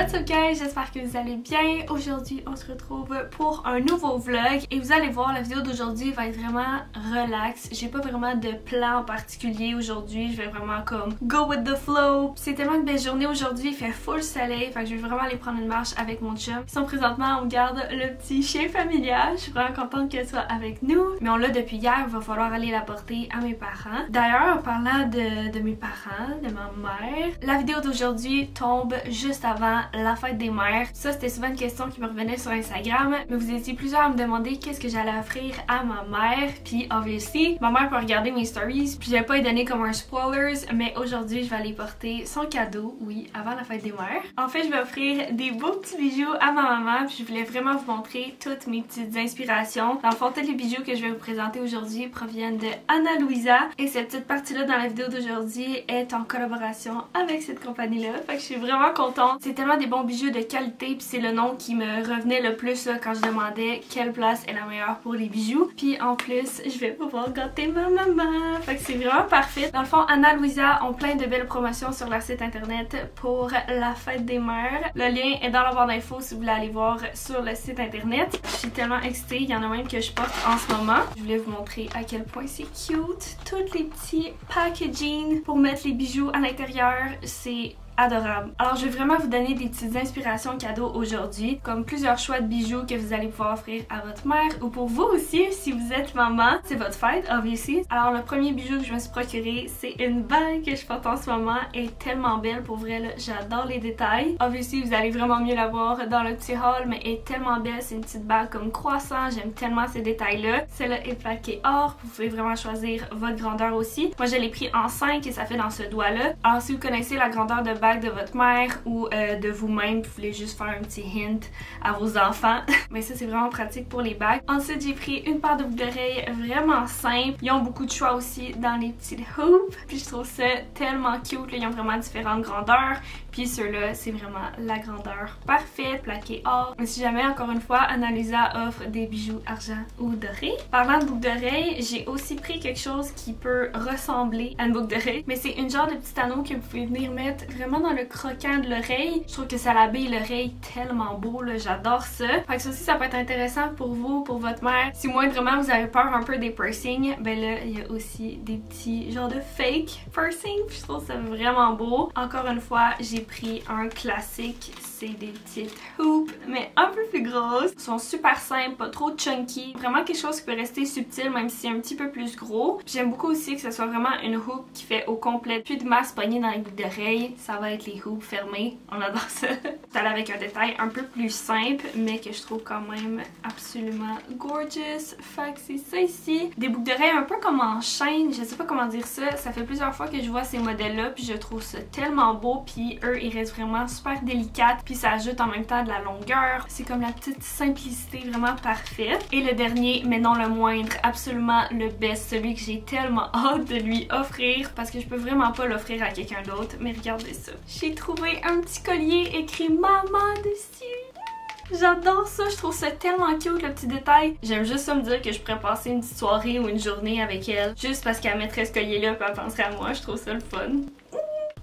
What's up guys, j'espère que vous allez bien. Aujourd'hui on se retrouve pour un nouveau vlog et vous allez voir, la vidéo d'aujourd'hui va être vraiment relax. J'ai pas vraiment de plan en particulier aujourd'hui, je vais vraiment comme go with the flow. C'est tellement une belle journée aujourd'hui, il fait full soleil, fait que je vais vraiment aller prendre une marche avec mon chum. Ils sont présentement, on garde le petit chien familial, je suis vraiment contente qu'elle soit avec nous. Mais on l'a depuis hier, il va falloir aller la porter à mes parents. D'ailleurs, en parlant de mes parents, de ma mère, la vidéo d'aujourd'hui tombe juste avant la fête des mères. Ça, c'était souvent une question qui me revenait sur Instagram, mais vous étiez plusieurs à me demander qu'est-ce que j'allais offrir à ma mère. Puis, obviously, ma mère peut regarder mes stories, puis je vais pas y donner comme un spoilers, mais aujourd'hui, je vais aller porter son cadeau, oui, avant la fête des mères. En fait, je vais offrir des beaux petits bijoux à ma maman, puis je voulais vraiment vous montrer toutes mes petites inspirations. Dans le fond, tous les bijoux que je vais vous présenter aujourd'hui proviennent de Ana Luisa, et cette petite partie-là dans la vidéo d'aujourd'hui est en collaboration avec cette compagnie-là. Fait que je suis vraiment contente. C'est tellement des bons bijoux de qualité, puis c'est le nom qui me revenait le plus là, quand je demandais quelle place est la meilleure pour les bijoux. Puis en plus, je vais pouvoir gâter ma maman. Fait que c'est vraiment parfait. Dans le fond, Ana Luisa ont plein de belles promotions sur leur site internet pour la fête des mères. Le lien est dans la barre d'infos si vous voulez aller voir sur le site internet. Je suis tellement excitée, il y en a même que je porte en ce moment. Je voulais vous montrer à quel point c'est cute. Tous les petits packaging pour mettre les bijoux à l'intérieur, c'est adorable. Alors je vais vraiment vous donner des petites inspirations cadeaux aujourd'hui, comme plusieurs choix de bijoux que vous allez pouvoir offrir à votre mère ou pour vous aussi si vous êtes maman. C'est votre fête, obviously. Alors le premier bijou que je me suis procuré, c'est une bague que je porte en ce moment. Elle est tellement belle, pour vrai, là, j'adore les détails. Obviously vous allez vraiment mieux la voir dans le petit haul, mais elle est tellement belle. C'est une petite bague comme croissant, j'aime tellement ces détails-là. Celle-là est plaquée or, vous pouvez vraiment choisir votre grandeur aussi. Moi je l'ai pris en 5 et ça fait dans ce doigt-là. Alors si vous connaissez la grandeur de bague de votre mère ou de vous-même, vous voulez juste faire un petit hint à vos enfants. Mais ça c'est vraiment pratique pour les bagues. Ensuite j'ai pris une paire de boucles d'oreilles vraiment simple. Ils ont beaucoup de choix aussi dans les petites hoops. Puis je trouve ça tellement cute. Là, ils ont vraiment différentes grandeurs. Puis ceux-là c'est vraiment la grandeur parfaite, plaqué or. Mais si jamais encore une fois Ana Luisa offre des bijoux argent ou doré. Parlant de boucles d'oreilles, j'ai aussi pris quelque chose qui peut ressembler à une boucle d'oreille. Mais c'est une genre de petit anneau que vous pouvez venir mettre vraiment dans le croquant de l'oreille. Je trouve que ça l'habille l'oreille tellement beau, là, j'adore ça. Fait que ça aussi ça peut être intéressant pour vous, pour votre mère. Si moindrement vous avez peur un peu des piercings, ben là il y a aussi des petits genres de fake piercing. Je trouve ça vraiment beau. Encore une fois, j'ai pris un classique, c'est des petites hoops mais un peu plus grosses. Ils sont super simples, pas trop chunky. Vraiment quelque chose qui peut rester subtil même si c'est un petit peu plus gros. J'aime beaucoup aussi que ce soit vraiment une hoop qui fait au complet plus de masse poignée dans les boucles d'oreilles. Ça va être les hoops fermées, on adore ça. C'est avec un détail un peu plus simple mais que je trouve quand même absolument gorgeous. Fait que c'est ça ici. Des boucles d'oreilles un peu comme en chaîne, je sais pas comment dire ça. Ça fait plusieurs fois que je vois ces modèles là puis je trouve ça tellement beau, puis eux ils restent vraiment super délicates puis ça ajoute en même temps de la longueur. C'est comme la petite simplicité vraiment parfaite. Et le dernier mais non le moindre, absolument le best, celui que j'ai tellement hâte de lui offrir parce que je peux vraiment pas l'offrir à quelqu'un d'autre. Mais regardez ça. J'ai trouvé un petit collier écrit maman dessus. J'adore ça, je trouve ça tellement cute le petit détail. J'aime juste ça me dire que je pourrais passer une petite soirée ou une journée avec elle juste parce qu'elle mettrait ce collier là et elle penserait à moi. Je trouve ça le fun.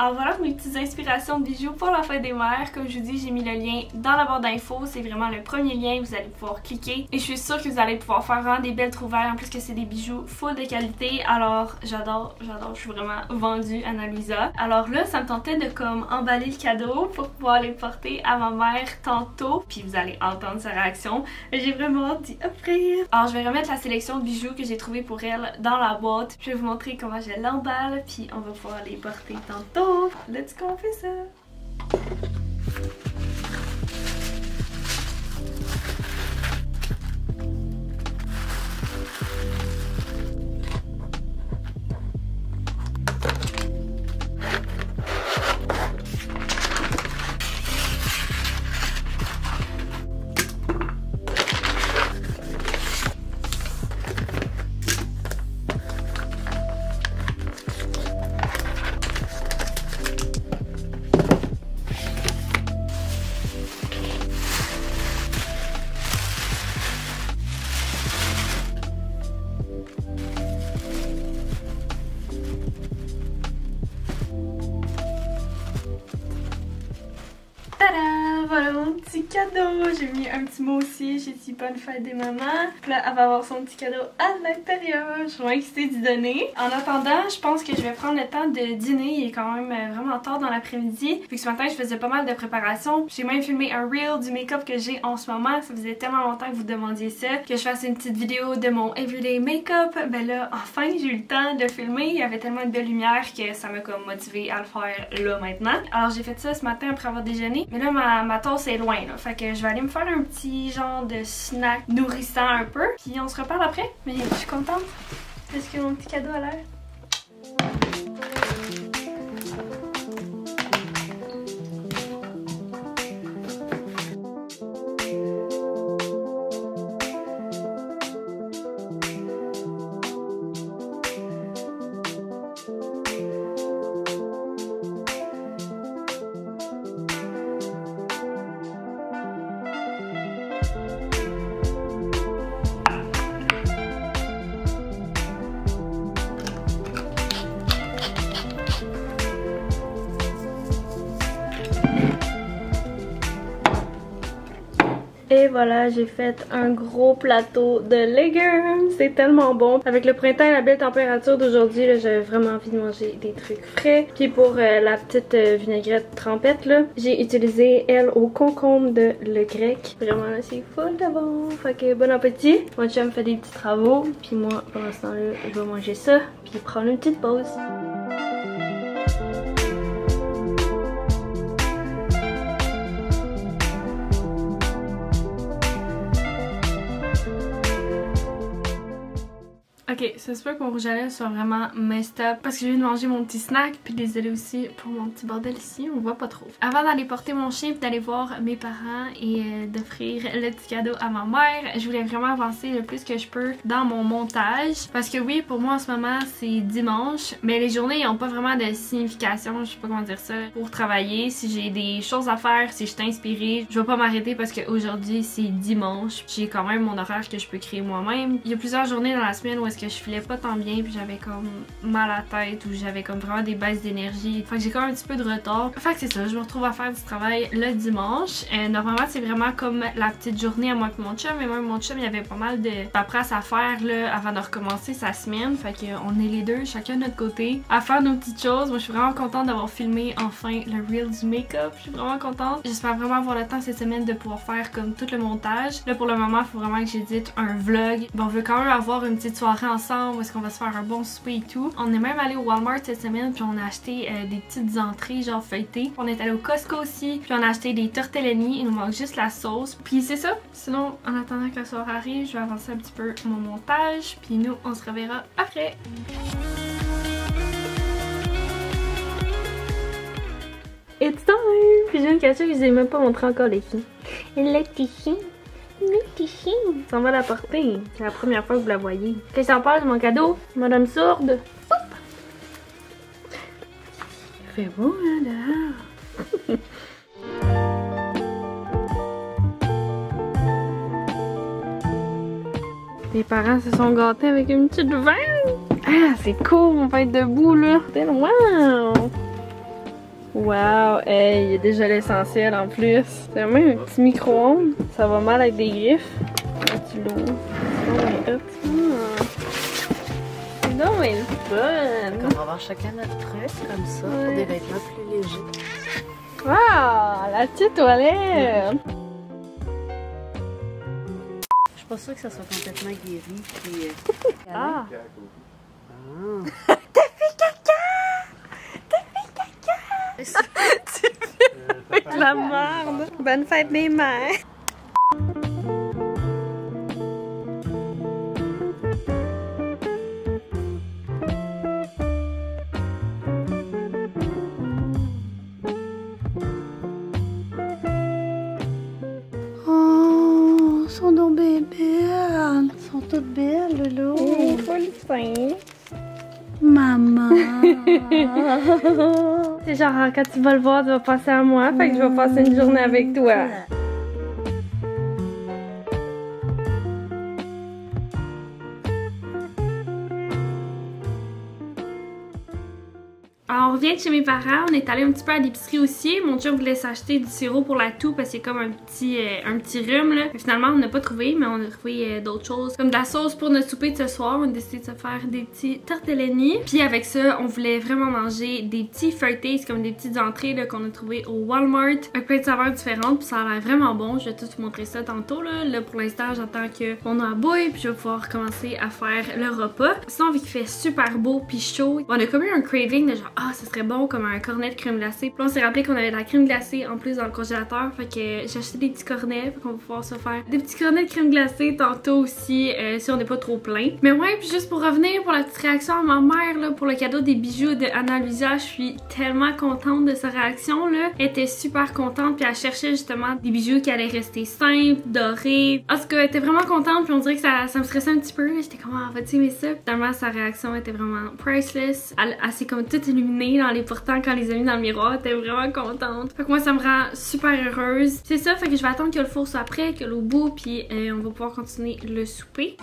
Alors voilà mes petites inspirations de bijoux pour la fête des mères. Comme je vous dis, j'ai mis le lien dans la barre d'infos. C'est vraiment le premier lien, vous allez pouvoir cliquer. Et je suis sûre que vous allez pouvoir faire vraiment des belles trouvailles. En plus que c'est des bijoux full de qualité. Alors j'adore, je suis vraiment vendue Ana Luisa. Alors là, ça me tentait de comme emballer le cadeau pour pouvoir les porter à ma mère tantôt. Puis vous allez entendre sa réaction. J'ai vraiment hâte d'y offrir. Alors je vais remettre la sélection de bijoux que j'ai trouvé pour elle dans la boîte. Je vais vous montrer comment je l'emballe. Puis on va pouvoir les porter tantôt. Let's go, on fait ça! petit cadeau. J'ai mis un petit mot aussi. J'ai dit bonne fête des mamans. Puis là, elle va avoir son petit cadeau à l'intérieur. Je suis vraiment excitée d'y donner. En attendant, je pense que je vais prendre le temps de dîner. Il est quand même vraiment tard dans l'après-midi. Puis que ce matin, je faisais pas mal de préparation. J'ai même filmé un reel du make-up que j'ai en ce moment. Ça faisait tellement longtemps que vous demandiez ça. Que je fasse une petite vidéo de mon everyday make-up. Ben là, enfin, j'ai eu le temps de filmer. Il y avait tellement de belle lumière que ça m'a comme motivée à le faire là maintenant. Alors j'ai fait ça ce matin après avoir déjeuné. Mais là, ma toast est loin là. Fait que je vais aller me faire un petit genre de snack nourrissant un peu. Puis on se reparle après. Mais je suis contente. Est-ce que mon petit cadeau a l'air? Et voilà, j'ai fait un gros plateau de légumes. C'est tellement bon. Avec le printemps et la belle température d'aujourd'hui, j'avais vraiment envie de manger des trucs frais. Puis pour la petite vinaigrette trempette, là, j'ai utilisé elle au concombre de Le Grec. Vraiment, là, c'est full de bon. Fait que bon appétit. Mon chum fait des petits travaux. Puis moi, pendant ce temps-là, je vais manger ça. Puis prendre une petite pause. Ok, ça se peut que mon rouge à lèvres soit vraiment messed up parce que je viens de manger mon petit snack, puis désolé aussi pour mon petit bordel ici, on voit pas trop. Avant d'aller porter mon chien puis d'aller voir mes parents et d'offrir le petit cadeau à ma mère, je voulais vraiment avancer le plus que je peux dans mon montage parce que oui, pour moi en ce moment c'est dimanche, mais les journées n'ont pas vraiment de signification, je sais pas comment dire ça, pour travailler. Si j'ai des choses à faire, si je suis inspirée, je vais pas m'arrêter parce qu'aujourd'hui c'est dimanche. J'ai quand même mon horaire que je peux créer moi-même. Il y a plusieurs journées dans la semaine où est-ce que je filais pas tant bien puis j'avais comme mal à la tête ou j'avais comme vraiment des baisses d'énergie. Fait que j'ai quand même un petit peu de retard. Fait que c'est ça, je me retrouve à faire du travail le dimanche. Normalement c'est vraiment comme la petite journée à moi et mon chum, mais moi et mon chum il y avait pas mal de paperasse à faire là avant de recommencer sa semaine. Fait qu'on est les deux chacun de notre côté à faire nos petites choses. Moi je suis vraiment contente d'avoir filmé enfin le reel du make-up. Je suis vraiment contente. J'espère vraiment avoir le temps cette semaine de pouvoir faire comme tout le montage. Là pour le moment il faut vraiment que j'édite un vlog. Bon, on veut quand même avoir une petite soirée ensemble où est-ce qu'on va se faire un bon souper et tout. On est même allé au Walmart cette semaine puis on a acheté des petites entrées genre feuilletées. On est allé au Costco aussi puis on a acheté des tortellini. Il nous manque juste la sauce. Puis c'est ça. Sinon en attendant que la soirée arrive, je vais avancer un petit peu mon montage puis nous on se reverra après. It's time! Puis j'ai une question que je vous ai même pas montré encore les filles. Le petit chien. Le petit chien. Ça va la porter. C'est la première fois que vous la voyez. Qu'est-ce que ça parle de mon cadeau? Madame sourde. Hop! Il fait beau hein dehors. Les parents se sont gâtés avec une petite vanne. Ah, c'est cool, on va être debout là. Wow! Wow, hey, il y a déjà l'essentiel en plus. C'est même un petit micro-ondes. Ça va mal avec des griffes. Là, tu l'ouvres. C'est donc bien le fun. On va avoir chacun notre truc comme ça pour des vêtements plus légers. Wow, la petite toilette. Je suis pas sûre que ça soit complètement guéri. Puis, Ah. T'as fait caca! T'as fait caca! Tu fais de la merde. Bonne fête des mères. Oh, sont donc belles. Elles sont toutes belles, Loulou. Il faut le sein. Maman. C'est genre quand tu vas le voir, tu vas passer à moi. Fait que je vais passer une journée avec toi. Alors on revient de chez mes parents, on est allé un petit peu à l'épicerie aussi. Mon chum voulait s'acheter du sirop pour la toux parce qu'il y a comme un petit rhume là. Finalement on n'a pas trouvé, mais on a trouvé d'autres choses. Comme de la sauce pour notre souper de ce soir, on a décidé de se faire des petits tortellini. Puis avec ça, on voulait vraiment manger des petits feuilletés, c'est comme des petites entrées qu'on a trouvées au Walmart. Avec plein de saveurs différentes, puis ça a l'air vraiment bon. Je vais tout vous montrer ça tantôt là. Là pour l'instant j'attends qu'on a bouille, puis je vais pouvoir commencer à faire le repas. Sinon vu qu'il fait super beau puis chaud, on a comme eu un craving de genre ah ça serait bon comme un cornet de crème glacée. Puis on s'est rappelé qu'on avait de la crème glacée en plus dans le congélateur, fait que j'ai acheté des petits cornets, fait qu'on va pouvoir se faire des petits cornets de crème glacée tantôt aussi si on n'est pas trop plein. Mais ouais, puis juste pour revenir pour la petite réaction à ma mère là pour le cadeau des bijoux de Ana Luisa, je suis tellement contente de sa réaction là. Elle était super contente puis elle cherchait justement des bijoux qui allaient rester simples, dorés. En tout cas, elle était vraiment contente puis on dirait que ça me stressait un petit peu. J'étais comme ah vas-tu aimer ça? Finalement sa réaction était vraiment priceless. Elle s'est comme toute illuminée dans les pourtants quand les a mis dans le miroir. Elle était vraiment contente. Fait que moi ça me rend super heureuse. C'est ça, fait que je vais attendre que le four soit prêt, que l'eau bout puis on va pouvoir continuer le souper.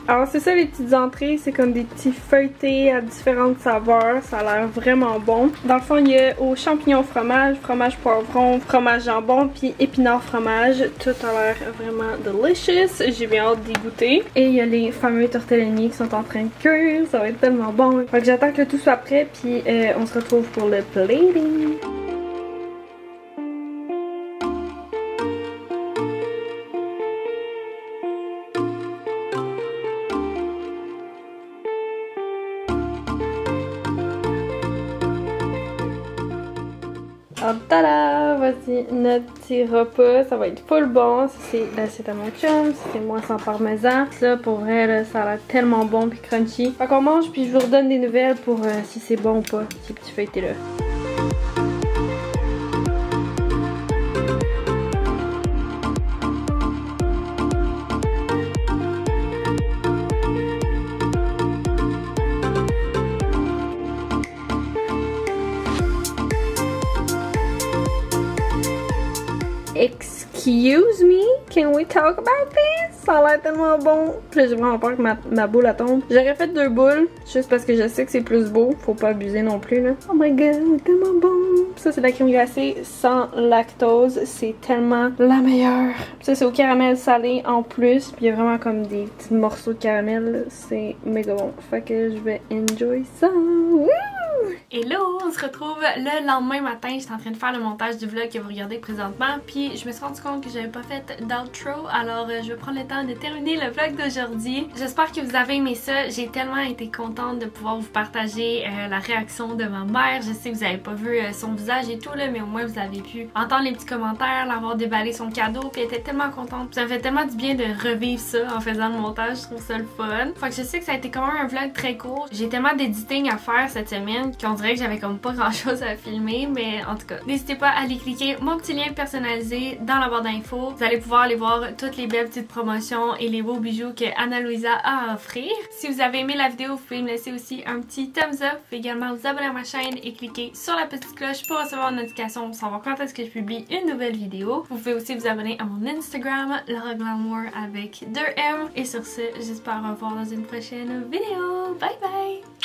Alors c'est ça les petites entrées, c'est comme des petits feuilletés à différentes saveurs, ça a l'air vraiment bon. Dans le fond il y a aux champignons fromage, fromage poivron, fromage jambon puis épinard fromage. Tout a l'air vraiment delicious, j'ai bien hâte d'y goûter. Et il y a les fameux tortellini qui sont en train de cuire, ça va être tellement bon. Fait que j'attends que le tout soit prêt puis on se retrouve pour le plating. Alors tada! Voici notre petit repas, ça va être full bon. Ça c'est l'assiette à mon chum, ça c'est moi sans parmesan. Ça pour vrai là, ça a l'air tellement bon puis crunchy. Fait qu'on mange puis je vous redonne des nouvelles pour si c'est bon ou pas, ces petits feuilletés là. Excuse me, can we talk about this? Ça a l'air tellement bon. Puis là, j'ai vraiment peur que ma boule elle tombe. J'aurais fait 2 boules, juste parce que je sais que c'est plus beau. Faut pas abuser non plus là. Oh my god, tellement bon. Ça c'est de la crème glacée sans lactose. C'est tellement la meilleure. Ça c'est au caramel salé en plus. Puis il y a vraiment comme des petits morceaux de caramel. C'est méga bon. Fait que je vais enjoy ça. Woo! Hello, on se retrouve le lendemain matin. J'étais en train de faire le montage du vlog que vous regardez présentement. Puis je me suis rendu compte que j'avais pas fait d'outro. Alors je vais prendre le temps de terminer le vlog d'aujourd'hui. J'espère que vous avez aimé ça. J'ai tellement été contente de pouvoir vous partager la réaction de ma mère. Je sais que vous avez pas vu son visage et tout là, mais au moins vous avez pu entendre les petits commentaires, l'avoir déballé son cadeau. Puis elle était tellement contente. Ça me fait tellement du bien de revivre ça en faisant le montage. Je trouve ça le fun. Fait que je sais que ça a été quand même un vlog très court. J'ai tellement d'editing à faire cette semaine qu'on dirait que j'avais comme pas grand chose à filmer, mais en tout cas, n'hésitez pas à aller cliquer mon petit lien personnalisé dans la barre d'infos. Vous allez pouvoir aller voir toutes les belles petites promotions et les beaux bijoux que Ana Luisa a à offrir. Si vous avez aimé la vidéo, vous pouvez me laisser aussi un petit thumbs up. Vous pouvez également vous abonner à ma chaîne et cliquer sur la petite cloche pour recevoir une notification pour savoir quand est-ce que je publie une nouvelle vidéo. Vous pouvez aussi vous abonner à mon Instagram, Laura Glamour avec 2M. Et sur ce, j'espère vous revoir dans une prochaine vidéo. Bye bye!